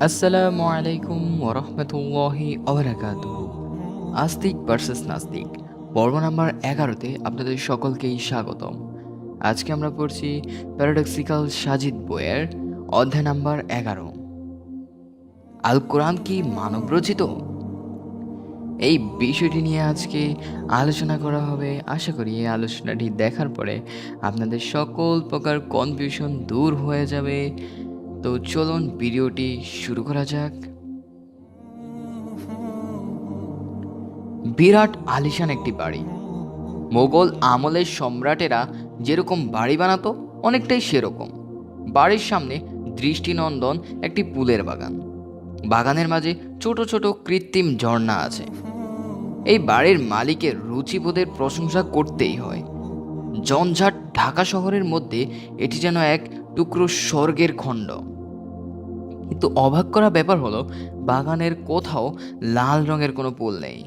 আসসালামু আলাইকুম ওরহমতুল্লাহি ওবারাকাতুহু। আস্তিক ভার্সেস নাস্তিক পর্ব নাম্বার 11-তে আপনাদের সকলকেই স্বাগতম। আজকে আমরা পড়ছি প্যারাডক্সিক্যাল সাজিদ বইয়ের অধ্যায় নাম্বার 11, আল কোরআন কি মানবরচিত? এই বিষয়টি নিয়ে আজকে আলোচনা করা হবে। আশা করি এই আলোচনাটি দেখার পরে আপনাদের সকল প্রকার কনফিউশন দূর হয়ে যাবে। তো চলুন ভিডিওটি শুরু করা যাক। বিরাট আলিশান একটি বাড়ি। মোগল আমলের সম্রাটেরা যেরকম বাড়ি বানাতো অনেকটাই সেরকম। বাড়ির সামনে দৃষ্টিনন্দন একটি ফুলের বাগান। বাগানের মাঝে ছোট ছোট কৃত্রিম ঝর্ণা আছে। এই বাড়ির মালিকের রুচিবোধের প্রশংসা করতেই হয়। জঞ্জাট ঢাকা শহরের মধ্যে এটি যেন এক টুকরো স্বর্গের খণ্ড। কিন্তু অবাক করা ব্যাপার হলো, বাগানের কোথাও লাল রঙের কোনো ফুল নেই।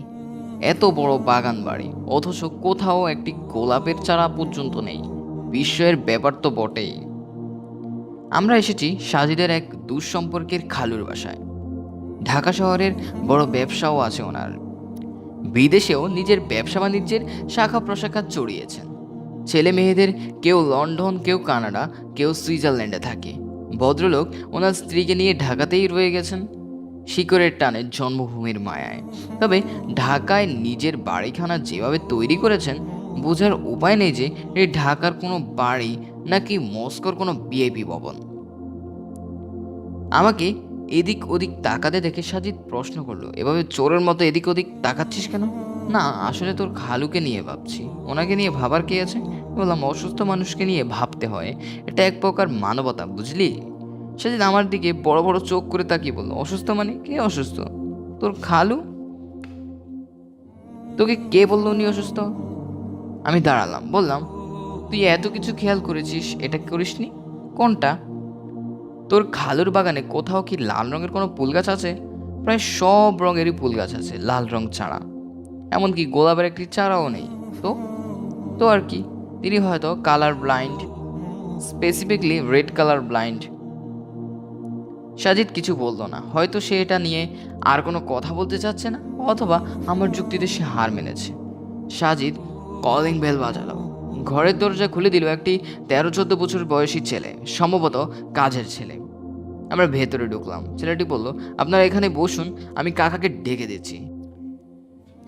এত বড় বাগান বাড়ি, অথচ কোথাও একটি গোলাপের চারা পর্যন্ত নেই। বিস্ময়ের ব্যাপার তো বটেই। আমরা এসেছি সাজিদের এক দুঃসম্পর্কের খালুর বাসায়। ঢাকা শহরের বড় ব্যবসাও আছে ওনার। বিদেশেও নিজের ব্যবসা বাণিজ্যের শাখা প্রশাখা চড়িয়েছেন। ছেলে মেয়েদের কেউ লন্ডন, কেউ কানাডা, কেউ সুইজারল্যান্ডে থাকে। ভদ্রলোক ওনার স্ত্রীকে নিয়ে ঢাকাতেই রয়ে গেছেন, শিকড়ের টানে জন্মভূমির মায়ায়। তবে ঢাকায় নিজের বাড়িখানা যেভাবে তৈরি করেছেন, বোঝার উপায় নেই যে এই ঢাকার কোনো বাড়ি নাকি মস্কোর কোনো ভিআইপি ভবন। আমাকে এদিক ওদিক তাকাতে দেখে সাজিদ প্রশ্ন করলো, এভাবে চোরের মতো এদিক ওদিক তাকাচ্ছিস কেন? না, আসলে তোর খালুকে নিয়ে ভাবছি। ওনাকে নিয়ে ভাবার কি আছে? বললাম, অসুস্থ মানুষকে নিয়ে ভাবতে হয়, এটা এক প্রকার মানবতা, বুঝলি? সাজিদ আমার দিকে বড় বড় চোখ করে তাকিয়ে বললো, অসুস্থ মানে কে অসুস্থ? তোর খালু। তোকে কে বললো উনি অসুস্থ? আমি দাঁড়ালাম, বললাম, তুই এত কিছু খেয়াল করেছিস, এটা করিসনি? কোনটা? তোর খালুর বাগানে কোথাও কি লাল রঙের কোনো ফুল গাছ আছে? প্রায় সব রঙেরই ফুল গাছ আছে, লাল রং ছাড়া। এমনকি গোলাপের একটি চারাও নেই। তো তো আর কি, তিনি হয়তো colour blind, specifically red colour blind. Sajid কিছু বলল না। হয়তো সে এটা নিয়ে আর কোনো কথা বলতে চাচ্ছে না, অথবা আমার যুক্তিতে সে হার মেনেছে। সাজিদ কলিং বেল বাজালো। ঘরের দরজা খুলে দিল একটি 13-14 বছর বয়সী ছেলে, সম্ভবত কাজের ছেলে। আমরা ভেতরে ঢুকলাম। ছেলেটি বলল, আপনারা এখানে বসুন, আমি কাকাকে ডেকে দিচ্ছি।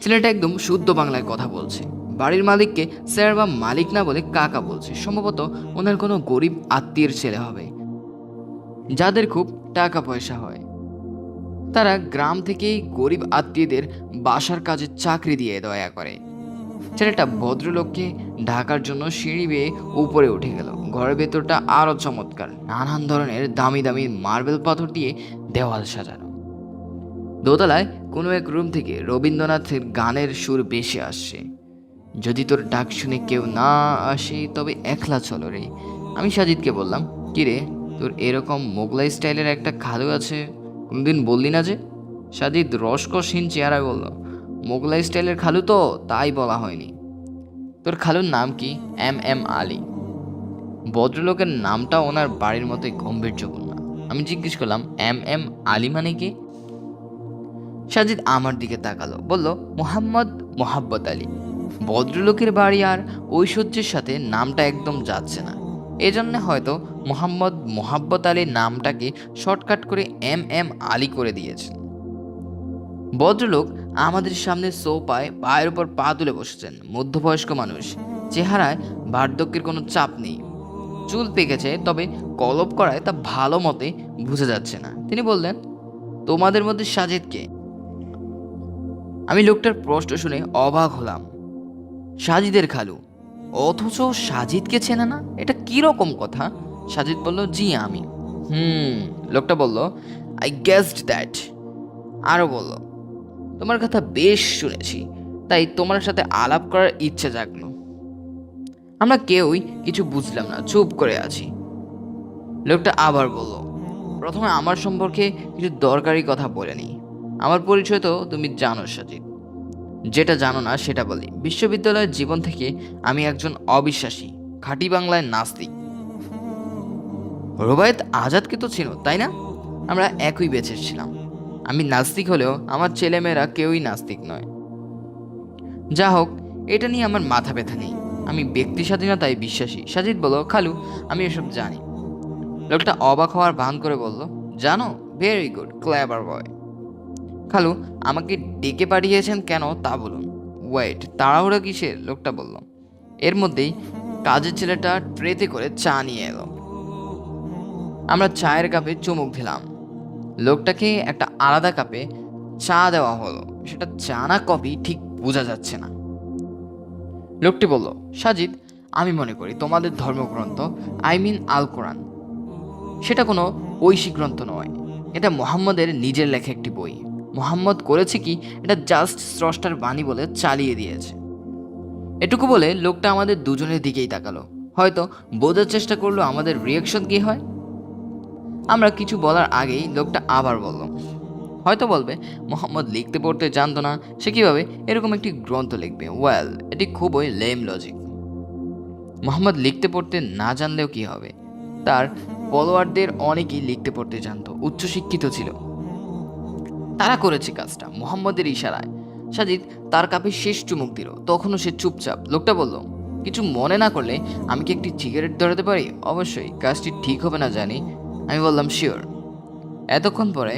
ছেলেটা একদম শুদ্ধ বাংলায় কথা বলছে। বাড়ির মালিককে স্যার বা মালিক না বলে কাকা বলছে। সম্ভবত ওনার কোনো গরিব আত্মীয়ের ছেলে হবে, যাদের খুব টাকা পয়সা হয়। তারা গ্রাম থেকেই গরিব আত্মীয়দের বাসার কাজে চাকরি দিয়ে দয়া করে। ছেলেটা ভদ্রলোককে ঢাকার জন্য সিঁড়ি বেয়ে উপরে উঠে গেল। ঘরের ভেতরটা আরও চমৎকার। নানান ধরনের দামি দামি মার্বেল পাথর দিয়ে দেওয়াল সাজানো। দোতলায় কোনো এক রুম থেকে রবীন্দ্রনাথের গানের সুর ভেসে আসছে। যদি তোর ডাক শুনে কেউ না আসে, তবে একলা চলো রে। আমি সাজিদকে বললাম, কি রে, তোর এরকম মোগলাই স্টাইলের একটা খালু আছে, কোনোদিন বললি না যে? সাজিদ রসকসহীন চেহারায় বলল, মোগলাই স্টাইলের খালু তো, তাই বলা হয়নি। তোর খালুর নাম কি? এম আলী। ভদ্রলোকের নামটা ওনার বাড়ির মতোই গম্ভীর্যপূর্ণ। আমি জিজ্ঞেস করলাম, এম আলী মানে কি? সাজিদ আমার দিকে তাকালো, বলল, মোহাম্মদ মোহাব্বত আলী। ভদ্রলোকের বাড়ি আর ঐশ্বর্যের সাথে নামটা একদম যাচ্ছে না, এজন্য হয়তো মোহাম্মদ মোহাব্বত আলী নামটাকে শর্টকাট করে এম আলী করে দিয়েছেন। ভদ্রলোক আমাদের সামনে সোফায় পায়ের উপর পা তুলে বসেছেন। মধ্যবয়স্ক মানুষ, চেহারায় বার্ধক্যের কোনো চাপ নেই। চুল পেকেছে, তবে কলপ করায় তা ভালো মতে বোঝা যাচ্ছে না। তিনি বললেন, তোমাদের মধ্যে সাজিদ কে? আমি লোকটার প্রশ্ন শুনে অবাক হলাম। সাজিদের খালু, অথচ সাজিদকে চেনে না, এটা কি রকম কথা? সাজিদ বলল, জি আমি। লোকটা বলল, আই গেসড দ্যাট। আরও বলল, তোমার কথা বেশ শুনেছি, তাই তোমার সাথে আলাপ করার ইচ্ছে জাগলো। আমরা কেউই কিছু বুঝলাম না, চুপ করে আছি। লোকটা আবার বলল, প্রথমে আমার সম্পর্কে কিছু দরকারি কথা বলে নি। আমার পরিচয় তো তুমি জানো সাজিদ। যেটা জানো না সেটা বলি। বিশ্ববিদ্যালয়ের জীবন থেকে আমি একজন অবিশ্বাসী, খাঁটি বাংলায় নাস্তিক। রুবায়েত আজাদকে তো ছিল, তাই না? আমরা একই বেঁচে ছিলাম। আমি নাস্তিক হলেও আমার ছেলেমেয়েরা কেউই নাস্তিক নয়। যা হোক, এটা নিয়ে আমার মাথা ব্যথা নেই। আমি ব্যক্তি স্বাধীনতায় বিশ্বাসী। সাজিদ বলল, খালু, আমি এসব জানি। লোকটা অবাক হওয়ার ভান করে বলল, জানো? ভেরি গুড, ক্লেভার বয়। খালু, আমাকে ডেকে পাঠিয়েছেন কেন তা বলুন। ওয়েট, তাড়াহুড়া কিসের? লোকটা বলল। এর মধ্যেই কাজের ছেলেটা ট্রেতে করে চা নিয়ে এলো। আমরা চায়ের কাপে চুমুক দিলাম। লোকটাকে একটা আলাদা কাপে চা দেওয়া হলো। সেটা চা না কফি ঠিক বোঝা যাচ্ছে না। লোকটি বলল, সাজিদ, আমি মনে করি তোমাদের ধর্মগ্রন্থ, আই মিন আল কোরআন, সেটা কোনো ঐশী গ্রন্থ নয়। এটা মোহাম্মদের নিজের লেখা একটি বই। মোহাম্মদ করেছে কি, এটা জাস্ট স্রষ্টার বাণী বলে চালিয়ে দিয়েছে। এটুকু বলে লোকটা আমাদের দুজনের দিকেই তাকালো, হয়তো বোঝার চেষ্টা করলো আমাদের রিয়াকশন কি হয়। আমরা কিছু বলার আগেই লোকটা আবার বলল, হয়তো বলবে মোহাম্মদ লিখতে পড়তে জানতো না, সে কিভাবে এরকম একটি গ্রন্থ লিখবে। ওয়েল, এটি খুবই লেম লজিক। মোহাম্মদ লিখতে পড়তে না জানলেও কি হবে, তার ফলোয়ারদের অনেকেই লিখতে পড়তে জানতো, উচ্চশিক্ষিত ছিল। তারা করেছে কাজটা মোহাম্মদের ইশারায়। সাজিদ তার কাপে শেষ চুমুক দিল, তখনও সে চুপচাপ। লোকটা বলল, কিছু মনে না করলে আমি কি একটি সিগারেট ধরাতে পারি? অবশ্যই, কাজটি ঠিক হবে না জানি। আমি বললাম, শিওর। এতক্ষণ পরে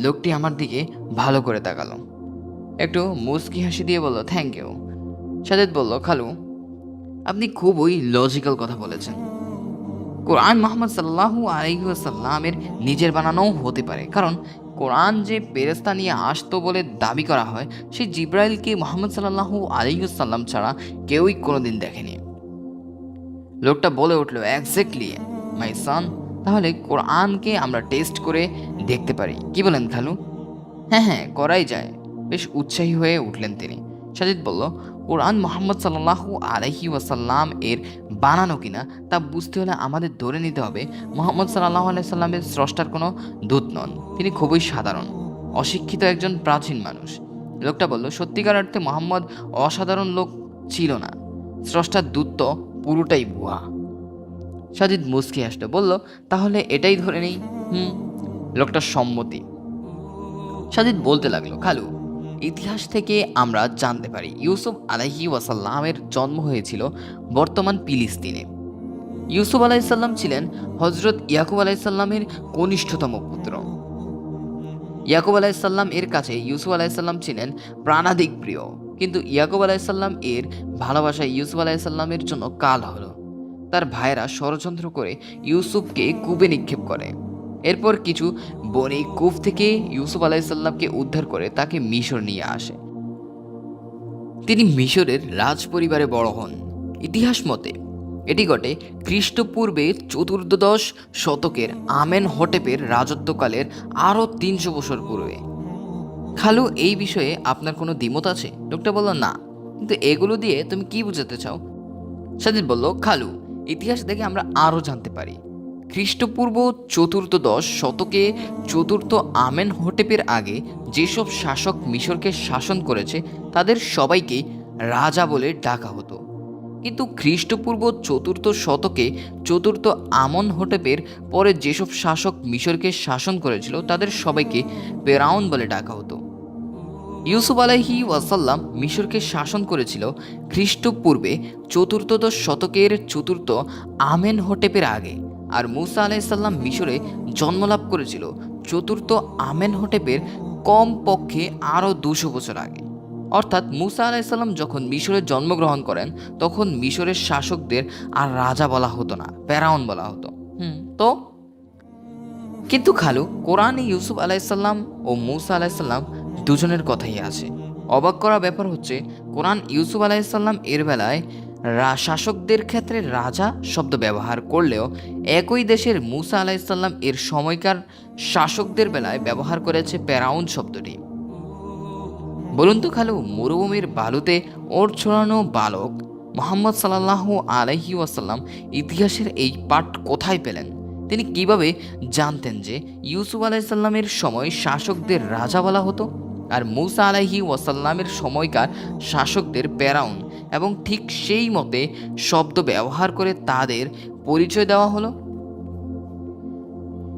লোকটি আমার দিকে ভালো করে তাকালো, একটু মুচকি হাসি দিয়ে বলল, থ্যাংক ইউ। সাজিদ বলল, খালু, আপনি খুবই লজিক্যাল কথা বলেছেন। কোরআন মুহাম্মদ সাল্লাল্লাহু আলাইহি ওয়াসাল্লামের নিজের বানানোও হতে পারে, কারণ কোরআন যে ফেরেশতা নিয়ে আসতো বলে দাবি করা হয়, সেই জিব্রাইলকে মুহাম্মদ সাল্লাল্লাহু আলাইহি ওয়াসাল্লাম ছাড়া কেউই কোনোদিন দেখেনি। লোকটা বলে উঠল, এক্স্যাক্টলি মাই সন। তাহলে কোরআনকে আমরা টেস্ট করে দেখতে পারি, কি বলেন খালু? হ্যাঁ হ্যাঁ, করাই যায়। বেশ উৎসাহী হয়ে উঠলেন তিনি। সাজিদ বলল, কোরআন মোহাম্মদ সাল্লাল্লাহু আলাইহি ওয়াসাল্লাম এর বানানো কিনা তা বুঝতে হলে আমাদের ধরে নিতে হবে মোহাম্মদ সাল্লাল্লাহু আলাইহি সাল্লামের স্রষ্টার কোনো দূত নন। তিনি খুবই সাধারণ, অশিক্ষিত একজন প্রাচীন মানুষ। লোকটা বলল, সত্যিকার অর্থে মোহাম্মদ অসাধারণ লোক ছিল না। স্রষ্টার দূত তো পুরোটাই ভুয়া। সাজিদ মুচকি হাসল, বলল, তাহলে এটাই ধরে নেই। লোকটার সম্মতি। সাজিদ বলতে লাগলো, খালু, ইতিহাস থেকে আমরা জানতে পারি ইউসুফ আলাইহি ওয়াসাল্লামের জন্ম হয়েছিল বর্তমান ফিলিস্তিনে। ইউসুফ আলাইসাল্লাম ছিলেন হজরত ইয়াকুব আলাইসাল্লামের কনিষ্ঠতম পুত্র। ইয়াকুব আলাইসাল্লাম এর কাছে ইউসুফ আলাইসাল্লাম ছিলেন প্রাণাধিক প্রিয়, কিন্তু ইয়াকুব আলাইসাল্লাম এর ভালোবাসায় ইউসুফ আলাইসাল্লামের জন্য কাল হলো। তার ভাইরা ষড়যন্ত্র করে ইউসুফকে কূপে নিক্ষেপ করে। এরপর কিছু বনি কূপ থেকে ইউসুফ আলাইসাল্লামকে উদ্ধার করে তাকে মিশর নিয়ে আসে। তিনি মিশরের রাজ পরিবারে বড় হন। ইতিহাস মতে এটি ঘটে খ্রিস্টপূর্বে চতুর্দশ শতকের আমেনহটেপের রাজত্বকালের আরও 300 বছর পূর্বে। খালু, এই বিষয়ে আপনার কোনো দ্বিমত আছে? লোকটা বলল, না, কিন্তু এগুলো দিয়ে তুমি কি বোঝাতে চাও? সাজিদ বলল, খালু, ইতিহাস দেখে আমরা আরও জানতে পারি খ্রিস্টপূর্ব চতুর্দশ শতকে চতুর্থ আমেনহটেপের আগে যেসব শাসক মিশরকে শাসন করেছে তাদের সবাইকেই রাজা বলে ডাকা হতো। কিন্তু খ্রিস্টপূর্ব চতুর্থ শতকে চতুর্থ আমনহটেপের পরে যেসব শাসক মিশরকে শাসন করেছিল তাদের সবাইকে ফেরাউন বলে ডাকা হতো। ইউসুফ আলাইহি ওয়াসাল্লাম মিশরকে শাসন করেছিল খ্রিস্টপূর্বে চতুর্থদশ শতকের চতুর্থ আমেনহটেপের আগে, আর মুসা আলাইসাল্লাম মিশরে জন্মলাভ করেছিল চতুর্থ আমেনহটেপের কমপক্ষে আরও 200 বছর আগে। অর্থাৎ মুসা আলাইসাল্লাম যখন মিশরে জন্মগ্রহণ করেন তখন মিশরের শাসকদের আর রাজা বলা হতো না, ফেরাউন বলা হতো। তো কিন্তু খালু, কোরআনে ইউসুফ আলাইসাল্লাম ও মুসা আলাইসাল্লাম দুজনের কথাই আছে। অবাক করা ব্যাপার হচ্ছে, কোরআন ইউসুফ আলাইসাল্লাম এর বেলায় শাসকদের ক্ষেত্রে রাজা শব্দ ব্যবহার করলেও একই দেশের মুসা আলাইসাল্লাম এর সময়কার শাসকদের বেলায় ব্যবহার করেছে ফেরাউন শব্দটি। বলুন তো খালু, মরুভূমির বালুতে ওর ছড়ানো বালক মোহাম্মদ সাল্লাল্লাহু আলাইহি ওয়াসাল্লাম ইতিহাসের এই পাঠ কোথায় পেলেন? তিনি কিভাবে জানতেন যে ইউসুফ আলাইসাল্লামের সময় শাসকদের রাজা বলা হতো আর মুসা আলাইহি ওয়াসাল্লামের সময়কার শাসকদের ফেরাউন, এবং ঠিক সেই মতে শব্দ ব্যবহার করে তাদের পরিচয় দেওয়া হলো?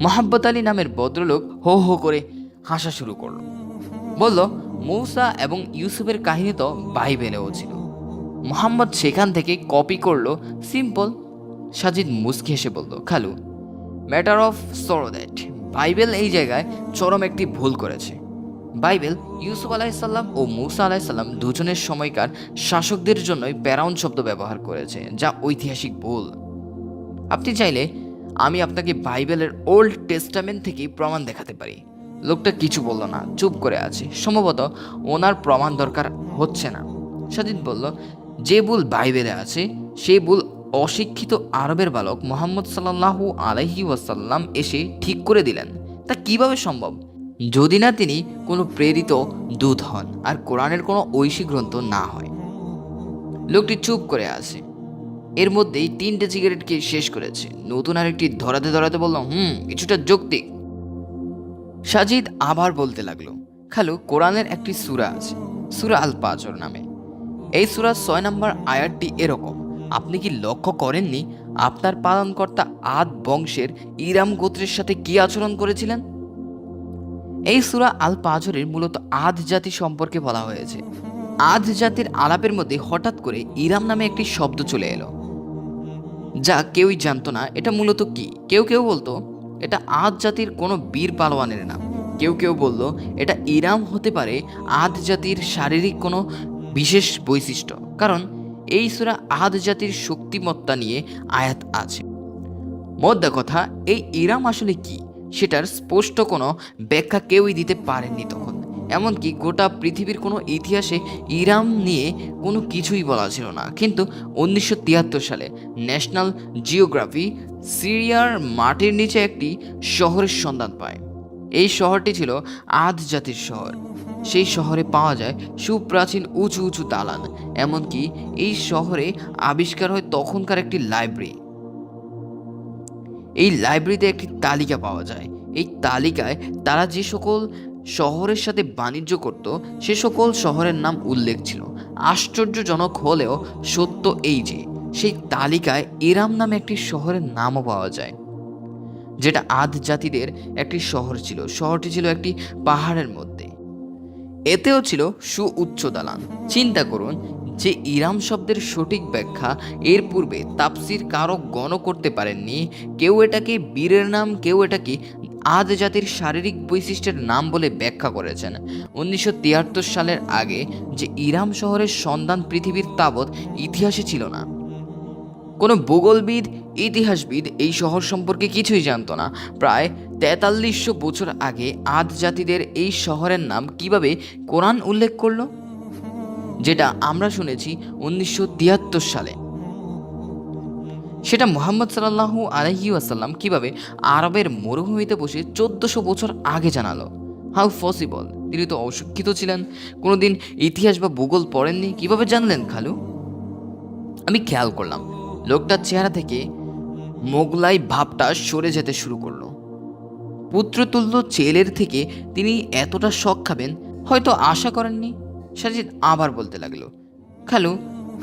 মোহাম্মদ আলী নামের ভদ্রলোক হো হো করে হাসা শুরু করলো। বলল, মূসা এবং ইউসুফের কাহিনী তো বাইবেলেও ছিল। মোহাম্মদ সেখান থেকে কপি করলো, সিম্পল। সাজিদ মুচকি হেসে বলল, খালু, matter of sorrow that Bible এই জায়গায় চরম একটি ভুল করেছে। বাইবেল ইউসুফ আলাইসাল্লাম ও মূসা আলাইসাল্লাম দুজনের সময়কার শাসকদের জন্যই প্যারাউন শব্দ ব্যবহার করেছে, যা ঐতিহাসিক ভুল। আপনি চাইলে আমি আপনাকে বাইবেলের ওল্ড টেস্টামেন্ট থেকে প্রমাণ দেখাতে পারি। লোকটা কিছু বলল না, চুপ করে আছে। সম্ভবত ওনার প্রমাণ দরকার হচ্ছে না। সাজিদ বলল, যে ভুল বাইবেলে আছে সেই ভুল অশিক্ষিত আরবের বালক মোহাম্মদ সাল্লাল্লাহু আলাইহি ওয়াসাল্লাম এসে ঠিক করে দিলেন। তা কিভাবে সম্ভব? যদি না তিনি কোনো প্রেরিত দূত হন আর কোরআনের কোনো ঐশী গ্রন্থ না হয়। লোকটি চুপ করে আছে। এর মধ্যেই 3টে সিগারেটকে শেষ করেছে। নতুন আরেকটি ধরাতে ধরাতে বলল, কিছুটা যৌক্তিক। সাজিদ আবার বলতে লাগলো, খালু, কোরআনের একটি সূরা আছে, সূরা আল পাজর নামে। এই সূরার 6 নম্বর আয়াতটি এরকম, আপনি কি লক্ষ্য করেননি আপনার পালনকর্তা আদ বংশের ইরাম গোত্রের সাথে কি আচরণ করেছিলেন? এই সূরা আল পাজরের মূলত আদ জাতি সম্পর্কে বলা হয়েছে। আদ জাতির আলাপের মধ্যে হঠাৎ করে ইরাম নামে একটি শব্দ চলে এলো, যা কেউই জানতো না এটা মূলত কি। কেউ কেউ বলতো এটা আদ জাতির কোনো বীর পালোয়ানের নাম। কেউ কেউ বলল এটা ইরাম হতে পারে আদ জাতির শারীরিক কোনো বিশেষ বৈশিষ্ট্য, কারণ এই সূরা আদ জাতির শক্তিমত্তা নিয়ে আয়াত আছে। মোদ্দা কথা, এই ইরাম আসলে কি সেটার স্পষ্ট কোনো ব্যাখ্যা কেউই দিতে পারেননি তখন। এমনকি গোটা পৃথিবীর কোনো ইতিহাসে ইরাম নিয়ে কোনো কিছুই বলা ছিল না। কিন্তু 1973 সালে ন্যাশনাল জিওগ্রাফি সিরিয়ার মাটির নিচে একটি শহরের সন্ধান পায়। এই শহরটি ছিল আদ জাতির শহর। সেই শহরে পাওয়া যায় সুপ্রাচীন উঁচু উঁচু দালান। এমনকি এই শহরে আবিষ্কার হয় তখনকার একটি লাইব্রেরি। এই লাইব্রেরিতে একটি তালিকা পাওয়া যায়। এই তালিকায় তারা যে সকল শহরের সাথে বাণিজ্য করত সে সকল শহরের নাম উল্লেখ ছিল। আশ্চর্যজনক হলেও সত্য এই যে সেই তালিকায় ইরাম নামে একটি শহরের নামও পাওয়া যায়, যেটা আদ জাতিদের একটি শহর ছিল। শহরটি ছিল একটি পাহাড়ের মধ্যে। এতেও ছিল সুউচ্চ দালান। চিন্তা করুন যে ইরাম শব্দের সঠিক ব্যাখ্যা এর পূর্বে তাফসির কারো গণ করতে পারেননি। কেউ এটাকে বীরের নাম, কেউ এটাকে আদ জাতির শারীরিক বৈশিষ্ট্যের নাম বলে ব্যাখ্যা করেছেন। 1973 সালের আগে যে ইরাম শহরের সন্ধান পৃথিবীর তাবৎ ইতিহাসে ছিল না। কোনো ভূগোলবিদ, ইতিহাসবিদ এই শহর সম্পর্কে কিছুই জানত না। প্রায় 4300 বছর আগে আদ জাতিদের এই শহরের নাম কিভাবে কোরআন উল্লেখ করলো, যেটা আমরা শুনেছি 1973 সালে। সেটা মুহাম্মদ সাল্লাল্লাহু আলাইহি ওয়াসাল্লাম কিভাবে আরবের মরুভূমিতে বসে 1400 বছর আগে জানালো? How possible? তিনি তো অশিক্ষিত ছিলেন, কোনোদিন ইতিহাস বা ভূগোল পড়েননি, কিভাবে জানলেন খালু? আমি খেয়াল করলাম লোকটার চেহারা থেকে মোগলাই ভাবটা সরে যেতে শুরু করলো। পুত্রতুল্য ছেলের থেকে তিনি এতটা শক খাবেন হয়তো আশা করেননি। সাজিদ আবার বলতে লাগলো, খালু,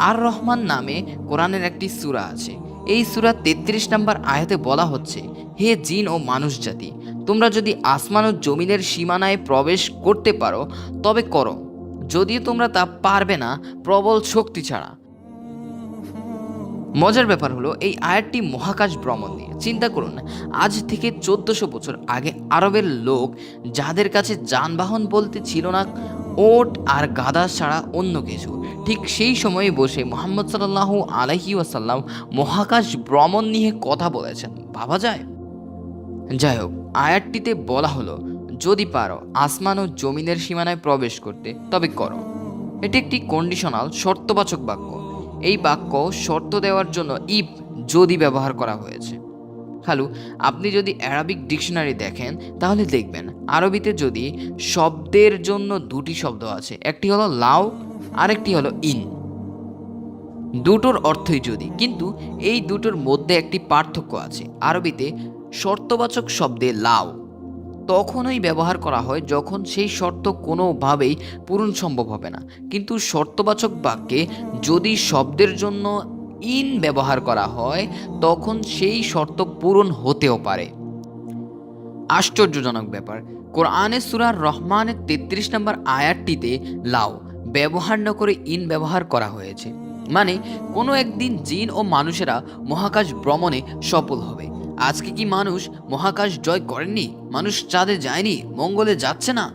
আর রহমান নামে কোরআনের একটি সূরা আছে। এই সূরা 33 নম্বর আয়াতে বলা হচ্ছে, হে জিন ও মানুষ জাতি, তোমরা যদি আসমান ও জমিনের সীমানায় প্রবেশ করতে পারো তবে করো, যদিও তোমরা তা পারবে না প্রবল শক্তি ছাড়া। মজার ব্যাপার হলো এই আয়াতটি মহাকাশ ভ্রমণ নিয়ে। চিন্তা করুন, আজ থেকে 1400 বছর আগে আরবের লোক যাদের কাছে যানবাহন বলতে ছিল না ওট আর গাদা ছাড়া অন্য কিছু, ঠিক সেই সময়ে বসে মুহাম্মদ সাল্লাল্লাহু আলাইহি ওয়াসাল্লাম মহাকাশ ভ্রমণ নিয়ে কথা বলেছেন। ভাবা যায়? যাই হোক, আয়াতটিতে বলা হলো, যদি পারো আসমান ও জমিনের সীমানায় প্রবেশ করতে তবে করো। এটি একটি কন্ডিশনাল শর্তবাচক বাক্য। এই বাক্য শর্ত দেওয়ার জন্য ইফ, যদি ব্যবহার করা হয়েছে। খালু, আপনি যদি অ্যারাবিক ডিকশনারি দেখেন তাহলে দেখবেন আরবিতে যদি শব্দের জন্য দুটি শব্দ আছে, একটি হলো লাও আর একটি হলো ইন। দুটোর অর্থই যদি, কিন্তু এই দুটোর মধ্যে একটি পার্থক্য আছে। আরবিতে শর্তবাচক শব্দে লাও তখনই ব্যবহার করা হয় যখন সেই শর্ত কোনোভাবেই পূরণ সম্ভব হবে না, কিন্তু শর্তবাচক বাক্যে যদি শব্দের জন্য ইন ব্যবহার করা হয় তখন সেই শর্ত পূরণ হতেও পারে। আশ্চর্যজনক ব্যাপার, কোরআনের সূরা রহমানের 33 নম্বর আয়াতটিতে লাও ব্যবহার না করে ইন ব্যবহার করা হয়েছে। মানে কোনো একদিন জিন ও মানুষেরা মহাকাশ ভ্রমণে সফল হবে। আজকে কি মানুষ মহাকাশ জয় করেননি? মানুষ চাঁদে যায়নি, মঙ্গলে যাচ্ছে না?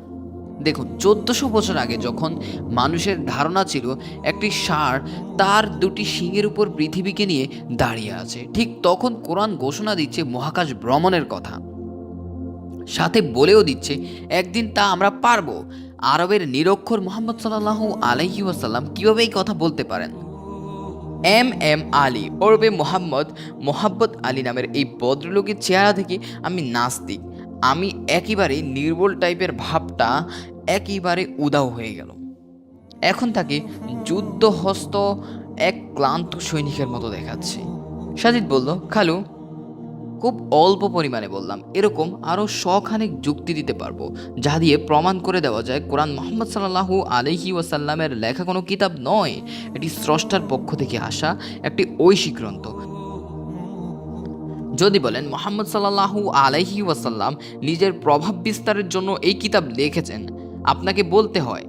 দেখুন, 1400 বছর আগে যখন মানুষের ধারণা ছিল একটি ষাঁড় তার দুটি শিংয়ের উপর পৃথিবীকে নিয়ে দাঁড়িয়ে আছে, ঠিক তখন কোরআন ঘোষণা দিচ্ছে মহাকাশ ভ্রমণের কথা। সাথে বলেও দিচ্ছে একদিন তা আমরা পারবো। আরবের নিরক্ষর মোহাম্মদ সাল্লাল্লাহু আলাইহি ওয়াসাল্লাম কীভাবে এই কথা বলতে পারেন? এম আলী ওরবে মোহাব্বত আলী নামের এই ভদ্রলোকের চেহারা থেকে আমি নাস্তিক, আমি একেবারে নির্বল টাইপের ভাবটা একেবারে উধাও হয়ে গেল। এখন তাকে যুদ্ধহস্ত এক ক্লান্ত সৈনিকের মতো দেখাচ্ছে। সাজিদ বলল, খালু, খুব অল্প পরিমাণে বললাম, এরকম আরও শখানেক যুক্তি দিতে পারবো যা দিয়ে প্রমাণ করে দেওয়া যায় কোরআন মুহাম্মদ সাল্লাল্লাহু আলাইহি ওয়াসাল্লামের লেখা কোনো কিতাব নয়, এটি স্রষ্টার পক্ষ থেকে আসা একটি ঐশী গ্রন্থ। যদি বলেন মুহাম্মদ সাল্লাল্লাহু আলাইহি ওয়াসাল্লাম নিজের প্রভাব বিস্তারের জন্য এই কিতাব লিখেছেন, আপনাকে বলতে হয়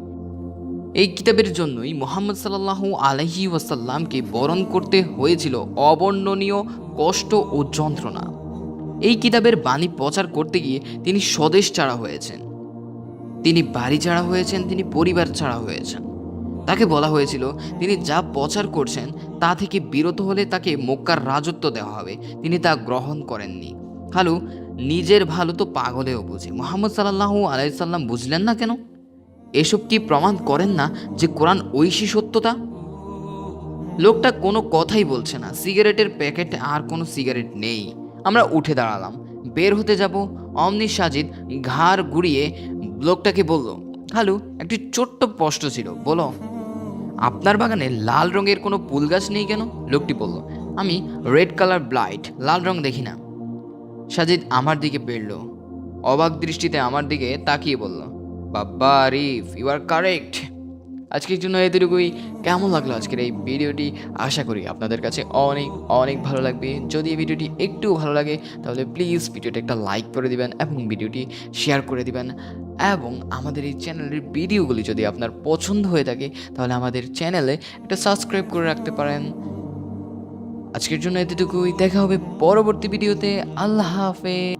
এই কিতাবের জন্যই মুহাম্মদ সাল্লাল্লাহু আলাইহি ওয়াসাল্লামকে বরণ করতে হয়েছিল অবর্ণনীয় কষ্ট ও যন্ত্রণা। এই কিতাবের বাণী প্রচার করতে গিয়ে তিনি স্বদেশ ছাড়া হয়েছেন, তিনি বাড়ি ছাড়া হয়েছেন, তিনি পরিবার ছাড়া হয়েছেন। তাকে বলা হয়েছিল তিনি যা প্রচার করছেন তা থেকে বিরত হলে তাকে মক্কার রাজত্ব দেওয়া হবে, তিনি তা গ্রহণ করেননি। খালু, নিজের ভালো তো পাগলেও বুঝে, মুহাম্মদ সাল্লাল্লাহু আলাইহি সাল্লাম বুঝলেন না কেন? এসব কি প্রমাণ করেন না যে কোরআন ঐশী সত্যতা? লোকটা কোনো কথাই বলছে না। সিগারেটের প্যাকেটে আর কোনো সিগারেট নেই। আমরা উঠে দাঁড়ালাম, বের হতে যাব, অমনি সাজিদ ঘাড় ঘুরিয়ে লোকটাকে বলল, খালু, একটি ছোট্ট প্রশ্ন ছিল, বলো। আপনার বাগানে লাল রঙের কোনো ফুল গাছ নেই কেন? লোকটি বলল, আমি রেড কালার ব্লাইট, লাল রং দেখি না। সাজিদ আমার দিকে বেরল, অবাক দৃষ্টিতে আমার দিকে তাকিয়ে বলল, বাবা আরিফ, ইউ আর কারেক্ট। আজকের জন্য এতটুকুই। কেমন লাগলো আজকের এই ভিডিওটি? আশা করি আপনাদের কাছে অনেক অনেক ভালো লাগবে। যদি এই ভিডিওটি একটু ভালো লাগে তাহলে প্লিজ ভিডিওটি একটা লাইক করে দিবেন এবং ভিডিওটি শেয়ার করে দিবেন, এবং আমাদের এই চ্যানেলের ভিডিওগুলি যদি আপনার পছন্দ হয়ে থাকে তাহলে আমাদের চ্যানেলে একটা সাবস্ক্রাইব করে রাখতে পারেন। আজকের জন্য এতটুকুই, দেখা হবে পরবর্তী ভিডিওতে। আল্লাহ হাফেজ।